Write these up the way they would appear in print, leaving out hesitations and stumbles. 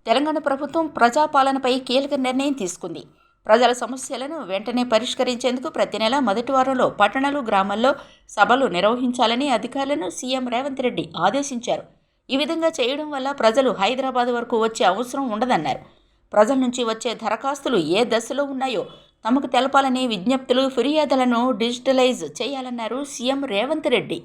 తెలంగాణ ప్రభుత్వం ప్రజాపాలనపై కీలక నిర్ణయం తీసుకుంది. ప్రజల సమస్యలను వెంటనే పరిష్కరించేందుకు ప్రతి నెల మొదటి వారంలో పట్టణాలు, గ్రామాల్లో సభలు నిర్వహించాలని అధికారులను సీఎం రేవంత్ రెడ్డి ఆదేశించారు. ఈ విధంగా చేయడం వల్ల ప్రజలు హైదరాబాద్ వరకు వచ్చే అవసరం ఉండదన్నారు. ప్రజల నుంచి వచ్చే దరఖాస్తులు ఏ దశలో ఉన్నాయో తమకు తెలపాలని, విజ్ఞప్తులు, ఫిర్యాదులను డిజిటలైజ్ చేయాలన్నారు సీఎం రేవంత్ రెడ్డి.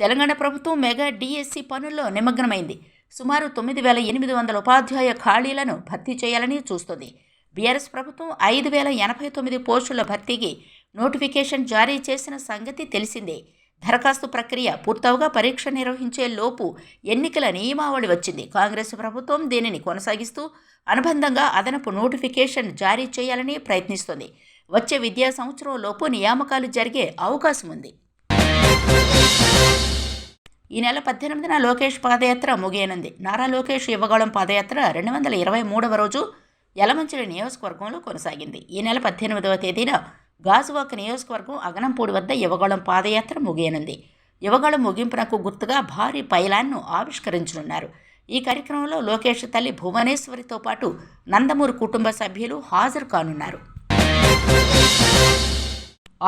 తెలంగాణ ప్రభుత్వం మెగా డిఎస్సి పనుల్లో నిమగ్నమైంది. సుమారు 9,800 ఉపాధ్యాయ ఖాళీలను భర్తీ చేయాలని చూస్తోంది. బీఆర్ఎస్ ప్రభుత్వం 5,089 పోస్టుల భర్తీకి నోటిఫికేషన్ జారీ చేసిన సంగతి తెలిసిందే. దరఖాస్తు ప్రక్రియ పూర్తవగా పరీక్ష నిర్వహించే లోపు ఎన్నికల నియమావళి వచ్చింది. కాంగ్రెస్ ప్రభుత్వం దీనిని కొనసాగిస్తూ అనుబంధంగా అదనపు నోటిఫికేషన్ జారీ చేయాలని ప్రయత్నిస్తోంది. వచ్చే విద్యా సంవత్సరం లోపు నియామకాలు జరిగే అవకాశం ఉంది. ఈ నెల 18న లోకేష్ పాదయాత్ర ముగియనుంది. నారా లోకేష్ యువగళం పాదయాత్ర 223వ రోజు యలమంచిలి నియోజకవర్గంలో కొనసాగింది. ఈ నెల 18వ తేదీన గాజువాక నియోజకవర్గం అగనంపూడి వద్ద యువగళం పాదయాత్ర ముగియనుంది. యువగళం ముగింపునకు గుర్తుగా భారీ పైలాన్ను ఆవిష్కరించనున్నారు. ఈ కార్యక్రమంలో లోకేష్ తల్లి భువనేశ్వరితో పాటు నందమూరి కుటుంబ సభ్యులు హాజరు కానున్నారు.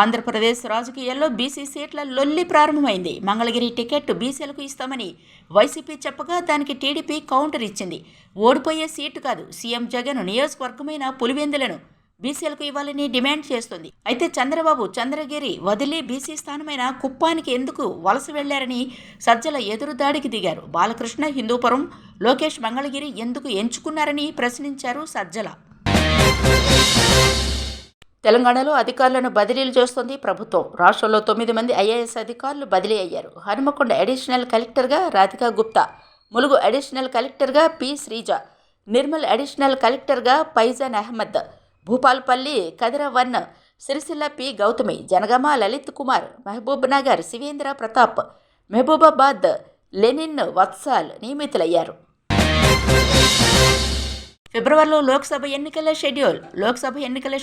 ఆంధ్రప్రదేశ్ రాజకీయాల్లో బీసీ సీట్ల లొల్లి ప్రారంభమైంది. మంగళగిరి టికెట్ బీసీలకు ఇస్తామని వైసీపీ చెప్పగా దానికి టీడీపీ కౌంటర్ ఇచ్చింది. ఓడిపోయే సీటు కాదు, సీఎం జగన్ నియోజకవర్గమైన పులివెందులను బీసీలకు ఇవ్వాలని డిమాండ్ చేస్తుంది. అయితే చంద్రబాబు చంద్రగిరి వదిలి బీసీ స్థానమైన కుప్పానికి ఎందుకు వలస వెళ్లారని సజ్జల ఎదురుదాడికి దిగారు. బాలకృష్ణ హిందూపురం, లోకేష్ మంగళగిరి ఎందుకు ఎంచుకున్నారని ప్రశ్నించారు సజ్జల. తెలంగాణలో అధికారులను బదిలీలు చేస్తోంది ప్రభుత్వం. రాష్ట్రంలో 9 మంది ఐఏఎస్ అధికారులు బదిలీ అయ్యారు. హనుమకొండ అడిషనల్ కలెక్టర్గా రాధికా గుప్తా, ములుగు అడిషనల్ కలెక్టర్గా పి శ్రీజ, నిర్మల్ అడిషనల్ కలెక్టర్గా ఫైజాన్ అహ్మద్, భూపాల్పల్లి కదిరవన్, సిరిసిల్ల పి గౌతమి, జనగామ లలిత్ కుమార్, మహబూబ్ నగర్ శివేంద్ర ప్రతాప్, మహబూబాబాద్ లెనిన్ వత్సాల్ నియమితులయ్యారు. ఫిబ్రవరిలో లోక్సభ ఎన్నికల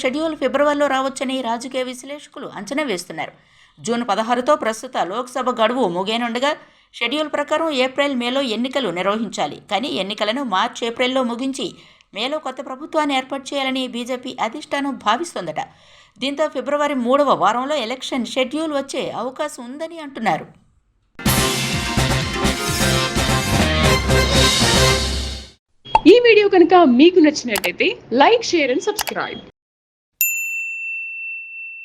షెడ్యూల్ ఫిబ్రవరిలో రావచ్చని రాజకీయ విశ్లేషకులు అంచనా వేస్తున్నారు. జూన్ 16తో ప్రస్తుత లోక్సభ గడువు ముగియనుండగా షెడ్యూల్ ప్రకారం ఏప్రిల్, మేలో ఎన్నికలు నిర్వహించాలి. కానీ ఎన్నికలను మార్చి, ఏప్రిల్లో ముగించి మేలో కొత్త ప్రభుత్వాన్ని ఏర్పాటు చేయాలని బీజేపీ అధిష్టానం భావిస్తోందట. దీంతో ఫిబ్రవరి 3వ వారంలో ఎలక్షన్ షెడ్యూల్ వచ్చే అవకాశం ఉందని అంటున్నారు. ఈ వీడియో కనుక మీకు నచ్చినట్లయితే లైక్, షేర్ అండ్ సబ్స్క్రైబ్.